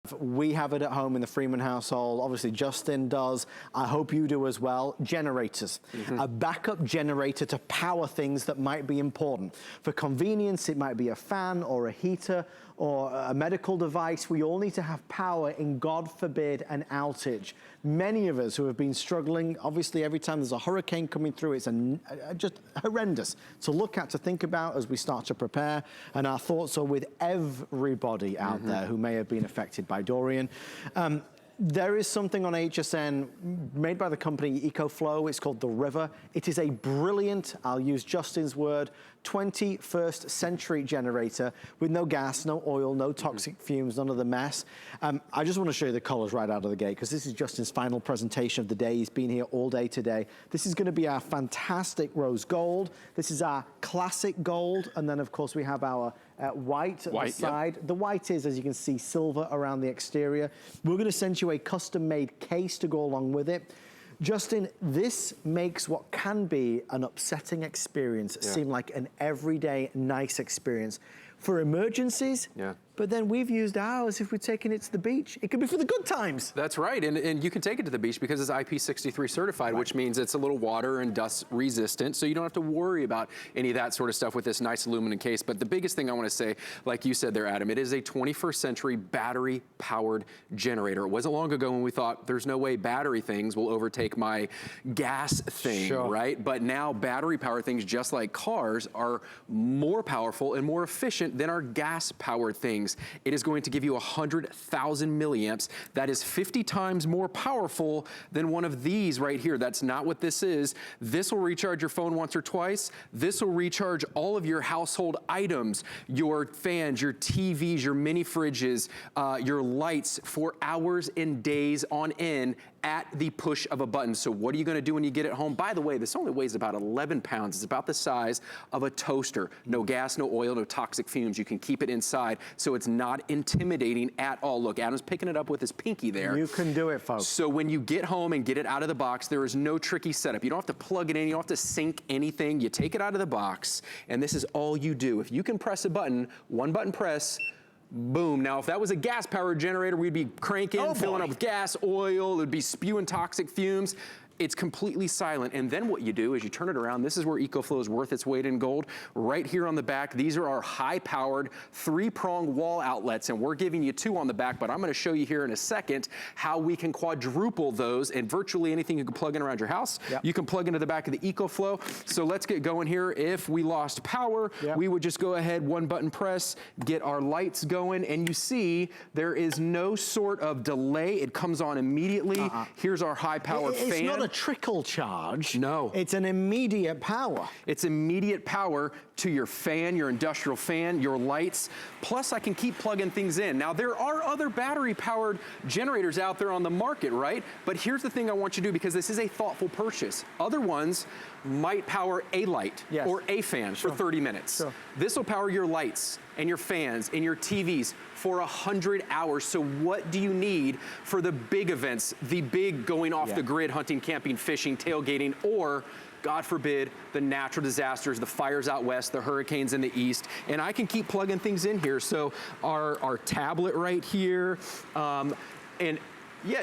We have it at home in the Freeman household. Obviously, Justin does. I hope you do as well. Generators. A backup generator to power things that might be important. For convenience, it might be a fan or a heater or a medical device. We all need to have power in, God forbid, an outage. Many of us who have been struggling, obviously every time there's a hurricane coming through, it's just horrendous to look at, to think about as we start to prepare. And our thoughts are with everybody out there who may have been affected by Dorian. There is something on HSN made by the company EcoFlow. It's called the River. It is a brilliant, I'll use Justin's word, 21st century generator with no gas, no oil, no toxic fumes, none of the mess. I just want to show you the colors right out of the gate because this is Justin's final presentation of the day. He's been here all day today. This is going to be our fantastic rose gold. This is our classic gold. And then, of course, we have our white at the side. Yep. The white is, as you can see, silver around the exterior. We're going to send you a custom-made case to go along with it. Justin, this makes what can be an upsetting experience seem like an everyday nice experience. For emergencies, but then we've used ours if we're taking it to the beach. It could be for the good times. That's right, and you can take it to the beach because it's IP63 certified, which means it's a little water and dust resistant, so you don't have to worry about any of that sort of stuff with this nice aluminum case. But the biggest thing I want to say, like you said there, Adam, it is a 21st century battery-powered generator. It wasn't long ago when we thought there's no way battery things will overtake my gas thing, right? But now battery-powered things, just like cars, are more powerful and more efficient than our gas-powered things. It is going to give you 100,000 milliamps. That is 50 times more powerful than one of these right here. That's not what this is. This will recharge your phone once or twice. This will recharge all of your household items, your fans, your TVs, your mini fridges, your lights for hours and days on end at the push of a button. So what are you gonna do when you get it home? By the way, this only weighs about 11 pounds. It's about the size of a toaster. No gas, no oil, no toxic fumes. You can keep it inside, so it's not intimidating at all. Look, Adam's picking it up with his pinky there. You can do it, folks. So when you get home and get it out of the box, there is no tricky setup. You don't have to plug it in, you don't have to sync anything. You take it out of the box, and this is all you do. If you can press a button, one button press, boom. Now, if that was a gas-powered generator, we'd be cranking, filling up with gas, oil, it would be spewing toxic fumes. It's completely silent. And then what you do is you turn it around. This is where EcoFlow is worth its weight in gold. Right here on the back, these are our high-powered 3-prong wall outlets, and we're giving you 2 on the back, but I'm gonna show you here in a second how we can quadruple those, and virtually anything you can plug in around your house, you can plug into the back of the EcoFlow. So let's get going here. If we lost power, we would just go ahead, one button press, get our lights going, and you see there is no sort of delay. It comes on immediately. Here's our high-powered fan. It's not a trickle charge. No. It's an immediate power. It's immediate power to your fan, your industrial fan, your lights. Plus, I can keep plugging things in. Now, there are other battery-powered generators out there on the market, right? But here's the thing I want you to do, because this is a thoughtful purchase. Other ones might power a light or a fan for 30 minutes. This will power your lights and your fans and your TVs for 100 hours. So what do you need for the big events, the big going off the grid, hunting, camping, fishing, tailgating, or God forbid, the natural disasters, the fires out west, the hurricanes in the east, and I can keep plugging things in here. So our tablet right here,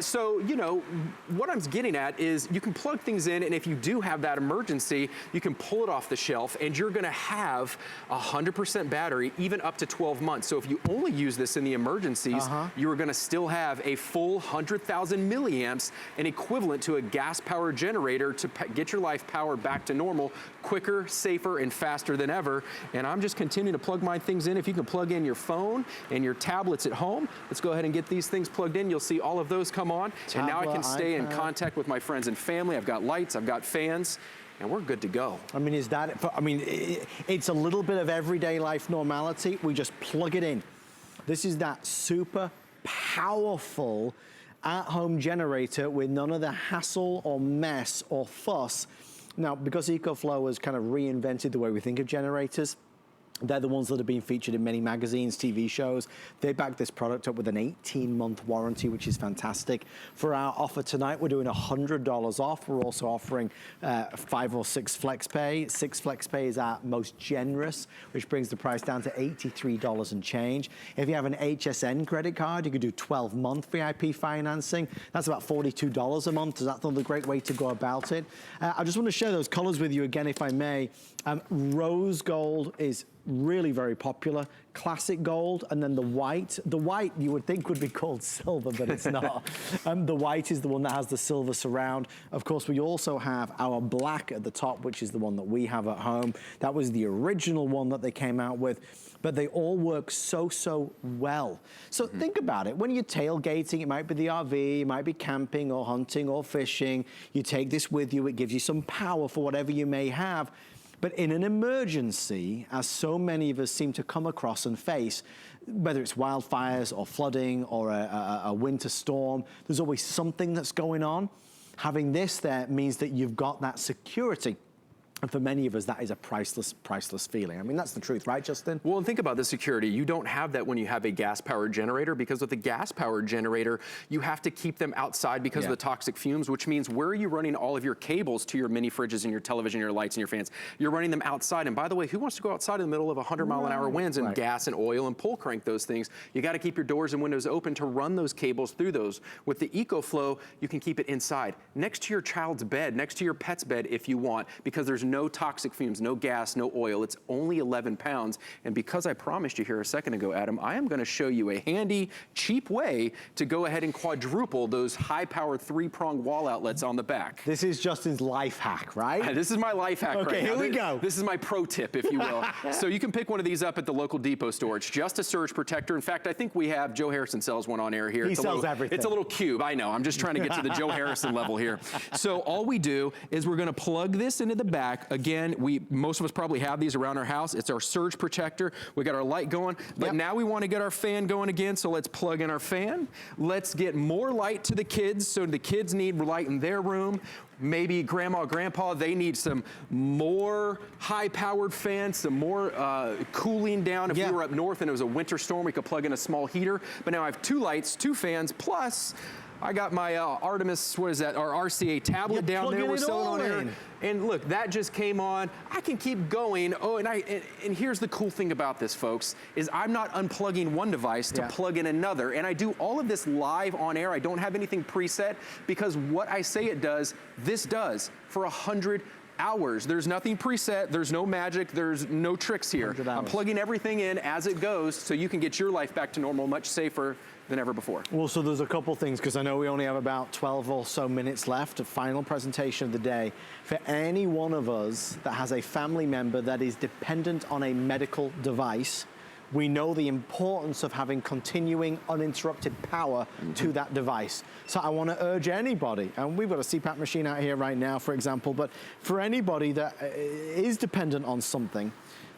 so, you know, what I'm getting at is you can plug things in, and if you do have that emergency, you can pull it off the shelf, and you're gonna have 100% battery, even up to 12 months. So if you only use this in the emergencies, you're gonna still have a full 100,000 milliamps, an equivalent to a gas-powered generator to get your life powered back to normal, quicker, safer, and faster than ever. And I'm just continuing to plug my things in. If you can plug in your phone and your tablets at home, let's go ahead and get these things plugged in. You'll see all of those come on, and now I can stay in contact with my friends and family. I've got lights, I've got fans, and we're good to go. I mean, is that, I mean, it's a little bit of everyday life normality. We just plug it in. This is that super powerful at-home generator with none of the hassle or mess or fuss. Now, because EcoFlow has kind of reinvented the way we think of generators, They're the ones that have been featured in many magazines, TV shows. They back this product up with an 18-month warranty, which is fantastic. For our offer tonight, we're doing $100 off. We're also offering 5 or 6 flex pay. 6 flex pay is our most generous, which brings the price down to $83 and change. If you have an HSN credit card, you could do 12-month VIP financing. That's about $42 a month. So that's another great way to go about it. I just want to share those colors with you again, if I may. Rose gold is really very popular. Classic gold, and then the white. The white you would think would be called silver, but it's not. The white is the one that has the silver surround. Of course, we also have our black at the top, which is the one that we have at home. That was the original one that they came out with, but they all work so well. So think about it. When you're tailgating, it might be the RV, it might be camping or hunting or fishing. You take this with you, it gives you some power for whatever you may have. But in an emergency, as so many of us seem to come across and face, whether it's wildfires or flooding or a winter storm, there's always something that's going on. Having this there means that you've got that security. And for many of us, that is a priceless feeling. I mean, that's the truth, right, Justin? Well, and think about the security. You don't have that when you have a gas-powered generator, because with a gas-powered generator, you have to keep them outside because of the toxic fumes, which means where are you running all of your cables to your mini fridges and your television, your lights and your fans? You're running them outside. And by the way, who wants to go outside in the middle of 100-mile-an-hour winds and gas and oil and pull crank those things? You got to keep your doors and windows open to run those cables through those. With the EcoFlow, you can keep it inside, next to your child's bed, next to your pet's bed if you want, because there's no toxic fumes, no gas, no oil. It's only 11 pounds. And because I promised you here a second ago, Adam, I am going to show you a handy, cheap way to go ahead and quadruple those high-powered 3-prong wall outlets on the back. This is Justin's life hack, right? This is my life hack right now. Okay, here we go. This is my pro tip, if you will. So you can pick one of these up at the local depot store. It's just a surge protector. In fact, I think we have, Joe Harrison sells one on air here. He sells everything. It's a little cube, I know. I'm just trying to get to the Joe Harrison level here. So all we do is we're going to plug this into the back. Again, most of us probably have these around our house. It's our surge protector. We got our light going, but now we want to get our fan going again. So let's plug in our fan. Let's get more light to the kids. So the kids need light in their room. Maybe grandma, grandpa, they need some more high-powered fans, some more cooling down. If we were up north and it was a winter storm, we could plug in a small heater. But now I have 2 lights, 2 fans, plus I got my Artemis, what is that, our RCA tablet down there we're selling on air. And look, that just came on. I can keep going. Oh, and here's the cool thing about this, folks, is I'm not unplugging one device to plug in another. And I do all of this live on air. I don't have anything preset, because what I say it does, this does for 100 hours. There's nothing preset, there's no magic, there's no tricks here. I'm plugging everything in as it goes so you can get your life back to normal much safer than ever before. Well, so there's a couple things, because I know we only have about 12 or so minutes left, a final presentation of the day. For any one of us that has a family member that is dependent on a medical device, we know the importance of having continuing uninterrupted power to that device. So I want to urge anybody, and we've got a CPAP machine out here right now, for example, but for anybody that is dependent on something,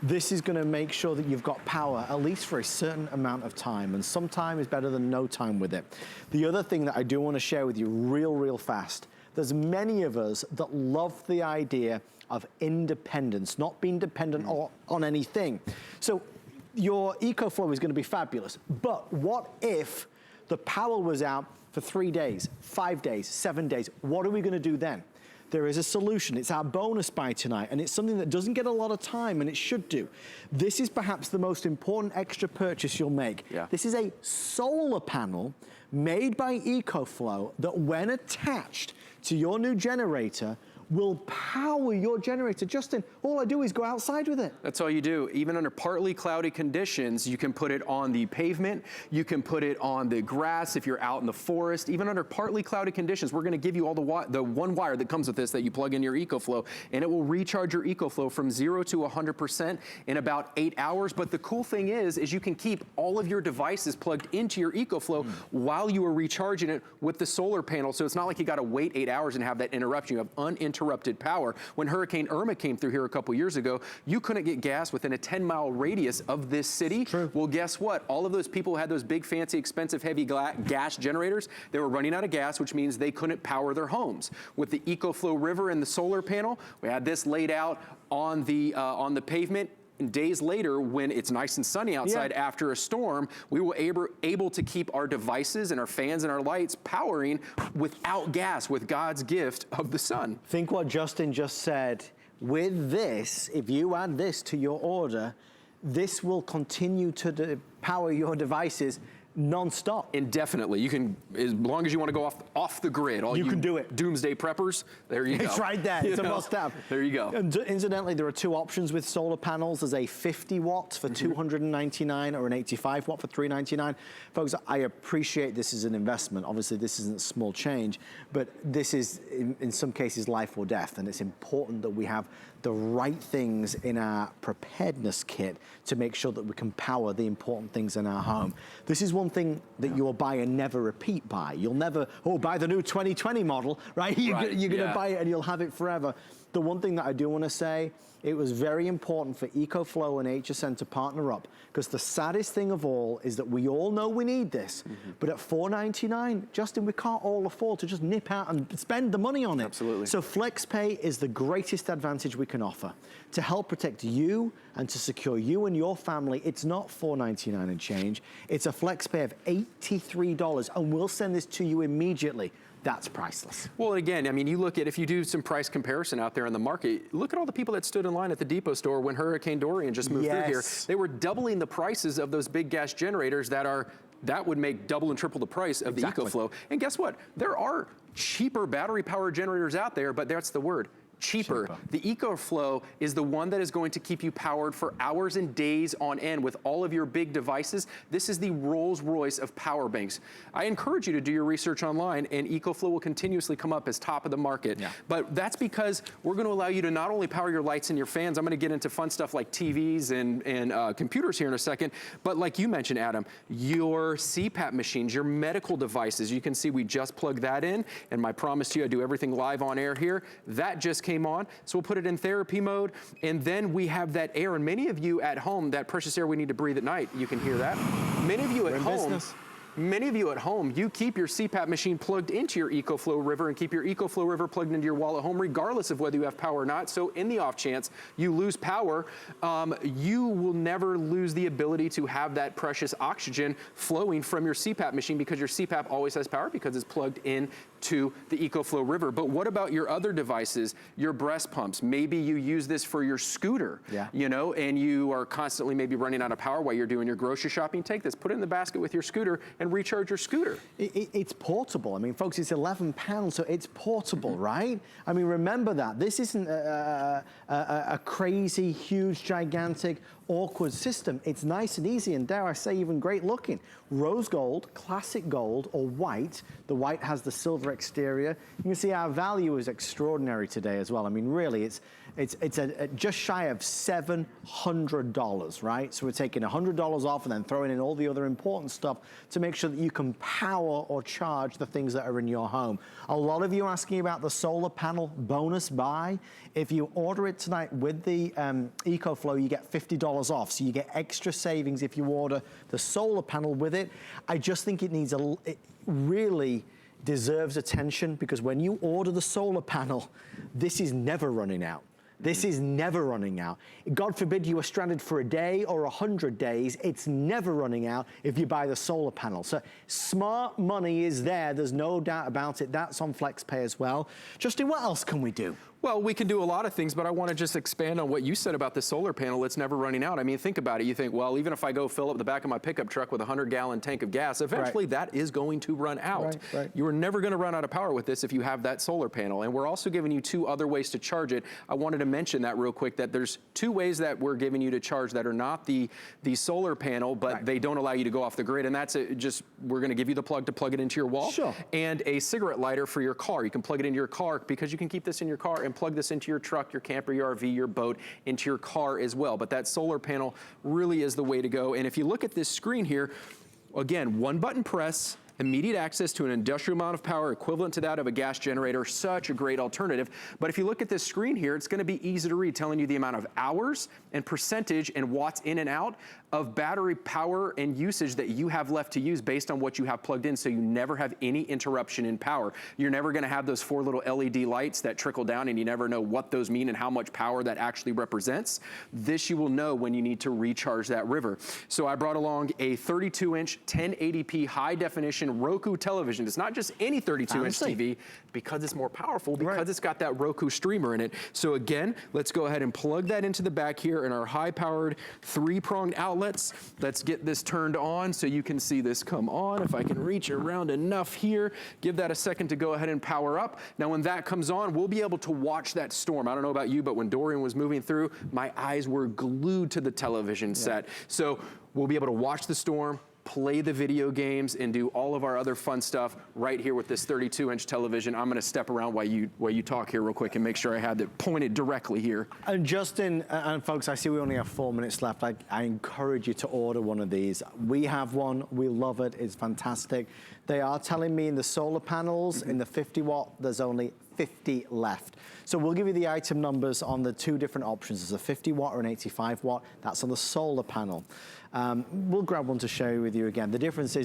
this is going to make sure that you've got power at least for a certain amount of time, and some time is better than no time with it. The other thing that I do want to share with you real fast, there's many of us that love the idea of independence, not being dependent on anything. So your EcoFlow is going to be fabulous, but what if the power was out for 3 days, 5 days, 7 days? What are we going to do then? There is a solution. It's our bonus buy tonight, and it's something that doesn't get a lot of time, and it should do. This is perhaps the most important extra purchase you'll make. This is a solar panel made by EcoFlow that, when attached to your new generator, will power your generator. Justin, all I do is go outside with it. That's all you do. Even under partly cloudy conditions, you can put it on the pavement, you can put it on the grass if you're out in the forest. Even under partly cloudy conditions, we're going to give you all the one wire that comes with this that you plug in your EcoFlow, and it will recharge your EcoFlow from 0 to 100% in about 8 hours. But the cool thing is you can keep all of your devices plugged into your EcoFlow while you are recharging it with the solar panel. So it's not like you got to wait 8 hours and have that interruption. You have uninterrupted power. When Hurricane Irma came through here a couple years ago, you couldn't get gas within a 10-mile radius of this city. Well, guess what? All of those people who had those big, fancy, expensive, heavy gas generators, they were running out of gas, which means they couldn't power their homes. With the EcoFlow River and the solar panel, we had this laid out on the pavement. days later, when it's nice and sunny outside after a storm, we were able to keep our devices and our fans and our lights powering without gas, with God's gift of the sun. Think what Justin just said. With this, if you add this to your order, this will continue to power your devices non-stop. Indefinitely. You can, as long as you want to go off the grid. All you can do it. Doomsday preppers, there you go. It's right there. It's a must-have. There you go. And incidentally, there are two options with solar panels. There's a 50 watt for $299 or an 85 watt for $399. Folks, I appreciate this is an investment. Obviously, this isn't small change, but this is, in some cases, life or death. And it's important that we have the right things in our preparedness kit to make sure that we can power the important things in our home. This is one thing that you'll buy and never repeat buy. You'll never, buy the new 2020 model, right? You're gonna buy it and you'll have it forever. The one thing that I do wanna say, it was very important for EcoFlow and HSN to partner up, because the saddest thing of all is that we all know we need this, but at $499, Justin, we can't all afford to just nip out and spend the money on it. Absolutely. So FlexPay is the greatest advantage we can offer. To help protect you and to secure you and your family, it's not $499 and change, it's a FlexPay of $83, and we'll send this to you immediately. That's priceless. Well, again, I mean, you look at, if you do some price comparison out there in the market, look at all the people that stood in line at the Depot store when Hurricane Dorian just moved through here. They were doubling the prices of those big gas generators that would make double and triple the price of the EcoFlow. And guess what? There are cheaper battery power generators out there, but that's the word. Cheaper. The EcoFlow is the one that is going to keep you powered for hours and days on end with all of your big devices. This is the Rolls-Royce of power banks. I encourage you to do your research online, and EcoFlow will continuously come up as top of the market. But that's because we're going to allow you to not only power your lights and your fans, I'm going to get into fun stuff like TVs and computers here in a second, but like you mentioned, Adam, your CPAP machines, your medical devices, you can see we just plugged that in, and my promise to you, I do everything live on air here. That just came on, so we'll put it in therapy mode, and then we have that air, and many of you at home, that precious air we need to breathe at night, you can hear that. Many of you at home, you keep your CPAP machine plugged into your EcoFlow River and keep your EcoFlow River plugged into your wall at home, regardless of whether you have power or not. So in the off chance you lose power, you will never lose the ability to have that precious oxygen flowing from your CPAP machine, because your CPAP always has power because it's plugged in to the EcoFlow River. But what about your other devices, your breast pumps? Maybe you use this for your scooter, you know, and you are constantly maybe running out of power while you're doing your grocery shopping. Take this, put it in the basket with your scooter, and recharge your scooter. It's portable. I mean, folks, it's 11 pounds, so it's portable, right? I mean, remember that. This isn't a crazy, huge, gigantic, awkward system. It's nice and easy, and dare I say, even great looking. Rose gold, classic gold, or white. The white has the silver exterior. You can see our value is extraordinary today as well. I mean, really, it's just shy of $700, right? So we're taking $100 off and then throwing in all the other important stuff to make sure that you can power or charge the things that are in your home. A lot of you are asking about the solar panel bonus buy. If you order it tonight with the EcoFlow, you get $50 off. So you get extra savings if you order the solar panel with it. I just think it really deserves attention, because when you order the solar panel, this is never running out. This is never running out. God forbid you are stranded for a day or 100 days, it's never running out if you buy the solar panel. So smart money is there, there's no doubt about it. That's on FlexPay as well. Justin, what else can we do? Well, we can do a lot of things, but I want to just expand on what you said about the solar panel. It's never running out. I mean, think about it. You think, well, even if I go fill up the back of my pickup truck with a 100-gallon tank of gas, eventually that is going to run out. You are never going to run out of power with this if you have that solar panel. And we're also giving you 2 other ways to charge it. I wanted to mention that real quick, that there's 2 ways that we're giving you to charge that are not the solar panel, but they don't allow you to go off the grid. And that's we're going to give you the plug to plug it into your wall. And a cigarette lighter for your car. You can plug it into your car, because you can keep this in your car and plug this into your truck, your camper, your RV, your boat, into your car as well. But that solar panel really is the way to go. And if you look at this screen here, again, 1 button press, Immediate access to an industrial amount of power equivalent to that of a gas generator, such a great alternative. But if you look at this screen here, it's gonna be easy to read, telling you the amount of hours and percentage and watts in and out of battery power and usage that you have left to use based on what you have plugged in, so you never have any interruption in power. You're never gonna have those 4 little LED lights that trickle down and you never know what those mean and how much power that actually represents. This you will know when you need to recharge that river. So I brought along a 32-inch 1080p high definition Roku television. It's not just any 32-inch TV, because it's more powerful, because it's got that Roku streamer in it. So again, let's go ahead and plug that into the back here in our high-powered 3-pronged outlets. Let's get this turned on so you can see this come on. If I can reach around enough here, give that a second to go ahead and power up. Now when that comes on, we'll be able to watch that storm. I don't know about you, but when Dorian was moving through, my eyes were glued to the television set. So we'll be able to watch the storm, play the video games, and do all of our other fun stuff right here with this 32-inch television. I'm gonna step around while you talk here real quick and make sure I have it pointed directly here. And Justin, and folks, I see we only have 4 minutes left. I encourage you to order one of these. We have one, we love it, it's fantastic. They are telling me in the solar panels, in the 50 watt, there's only 50 left. So we'll give you the item numbers on the 2 different options. There's a 50 watt or an 85 watt. That's on the solar panel. We'll grab one to share with you again. The difference is